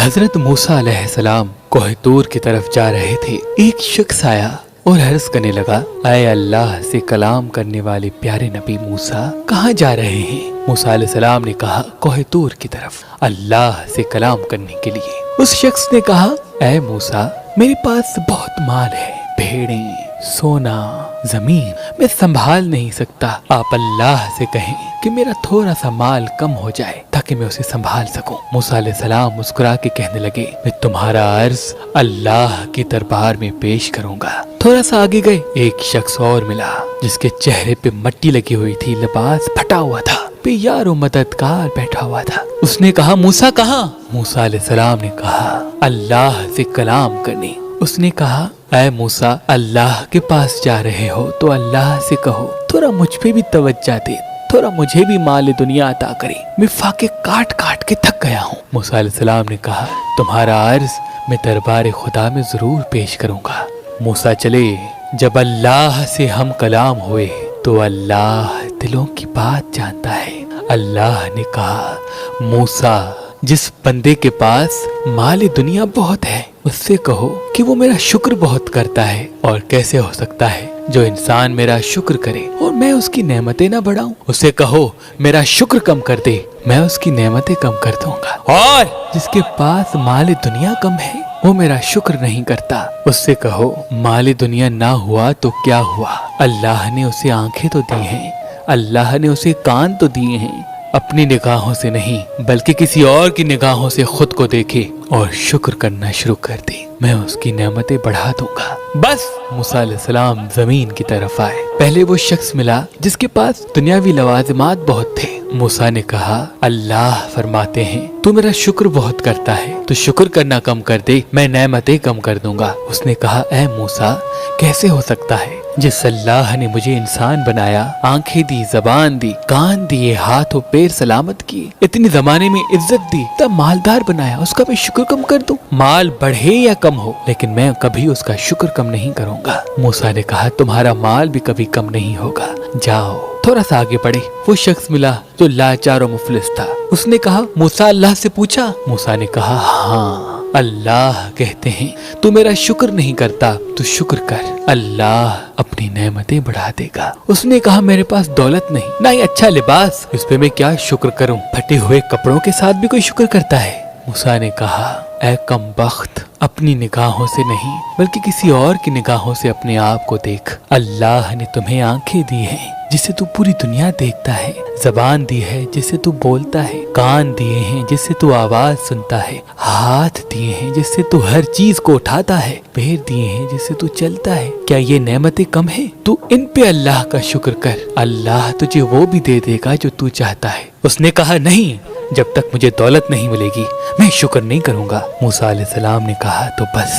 حضرت موسیٰ علیہ السلام کوہ طور کی طرف جا رہے تھے۔ ایک شخص آیا اور عرض کرنے لگا، اے اللہ سے کلام کرنے والے پیارے نبی موسیٰ، کہاں جا رہے ہیں؟ موسیٰ علیہ السلام نے کہا، کوہ طور کی طرف، اللہ سے کلام کرنے کے لیے۔ اس شخص نے کہا، اے موسیٰ، میرے پاس بہت مال ہے، بھیڑیں، سونا، زمین، میں سنبھال نہیں سکتا۔ آپ اللہ سے کہیں کہ میرا تھوڑا سا مال کم ہو جائے تاکہ میں اسے سنبھال سکوں۔ موسیٰ علیہ السلام مسکرا کے کہنے لگے، میں تمہارا عرض اللہ کی دربار میں پیش کروں گا۔ تھوڑا سا آگے گئے، ایک شخص اور ملا جس کے چہرے پہ مٹی لگی ہوئی تھی، لباس پھٹا ہوا تھا، پہ یار و مددگار بیٹھا ہوا تھا۔ اس نے کہا، موسیٰ کہاں؟ موسیٰ علیہ السلام نے کہا، اللہ سے کلام کرنے۔ اس نے کہا، اے موسیٰ، اللہ کے پاس جا رہے ہو تو اللہ سے کہو تھوڑا مجھ پہ بھی توجہ دے، تھوڑا مجھے بھی مال دنیا عطا کرے، میں فاقے کاٹ کاٹ کے تھک گیا ہوں۔ موسیٰ علیہ السلام نے کہا، تمہارا عرض میں دربار خدا میں ضرور پیش کروں گا۔ موسیٰ چلے۔ جب اللہ سے ہم کلام ہوئے تو اللہ دلوں کی بات جانتا ہے۔ اللہ نے کہا، موسیٰ، جس بندے کے پاس مال دنیا بہت ہے اس سے کہو کہ وہ میرا شکر بہت کرتا ہے، اور کیسے ہو سکتا ہے جو انسان میرا شکر کرے اور میں اس کی نعمتیں نہ بڑھاؤں؟ اسے کہو میرا شکر کم کر دے، میں اس کی نعمتیں کم کر دوں گا۔ اور جس کے پاس مال دنیا کم ہے وہ میرا شکر نہیں کرتا، اس سے کہو مال دنیا نہ ہوا تو کیا ہوا، اللہ نے اسے آنکھیں تو دی ہیں، اللہ نے اسے کان تو دیے ہیں، اپنی نگاہوں سے نہیں بلکہ کسی اور کی نگاہوں سے خود کو دیکھے اور شکر کرنا شروع کر دے، میں اس کی نعمتیں بڑھا دوں گا۔ بس موسیٰ علیہ السلام زمین کی طرف آئے۔ پہلے وہ شخص ملا جس کے پاس دنیاوی لوازمات بہت تھے۔ موسیٰ نے کہا، اللہ فرماتے ہیں تو میرا شکر بہت کرتا ہے، تو شکر کرنا کم کر دے، میں نعمتیں کم کر دوں گا۔ اس نے کہا، اے موسیٰ، کیسے ہو سکتا ہے جس اللہ نے مجھے انسان بنایا، آنکھیں دی، زبان دی، کان دیے، ہاتھ و پیر سلامت کیے، اتنی زمانے میں عزت دی، تب مالدار بنایا، اس کا میں شکر کم کر دوں؟ مال بڑھے یا کم ہو لیکن میں کبھی اس کا شکر کم نہیں کروں گا۔ موسیٰ نے کہا، تمہارا مال بھی کبھی کم نہیں ہوگا، جاؤ۔ تھوڑا سا آگے بڑھے، وہ شخص ملا جو لاچار و مفلس تھا۔ اس نے کہا، موسیٰ، اللہ سے پوچھا؟ موسیٰ نے کہا، ہاں، اللہ کہتے ہیں تو میرا شکر نہیں کرتا تو شکر کر، اللہ اپنی نعمتیں بڑھا دے گا۔ اس نے کہا، میرے پاس دولت نہیں، نہ ہی اچھا لباس، اس پہ میں کیا شکر کروں؟ پھٹے ہوئے کپڑوں کے ساتھ بھی کوئی شکر کرتا ہے؟ موسیٰ نے کہا، اے کم بخت، اپنی نگاہوں سے نہیں بلکہ کسی اور کی نگاہوں سے اپنے آپ کو دیکھ۔ اللہ نے تمہیں آنکھیں دی ہیں جس سے تو پوری دنیا دیکھتا ہے، زبان دی ہے جس سے تو بولتا ہے، کان دیے ہیں جس سے تو آواز سنتا ہے، ہاتھ دیے ہیں جس سے تو ہر چیز کو اٹھاتا ہے، پیر دیے ہیں جس سے تو چلتا ہے۔ کیا یہ نعمتیں کم ہیں؟ تو ان پہ اللہ کا شکر کر، اللہ تجھے وہ بھی دے دے گا جو تو چاہتا ہے۔ اس نے کہا، نہیں، جب تک مجھے دولت نہیں ملے گی میں شکر نہیں کروں گا۔ موسیٰ علیہ السلام نے کہا، تو بس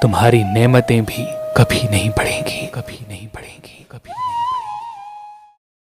تمہاری نعمتیں بھی کبھی نہیں بڑھیں گی، کبھی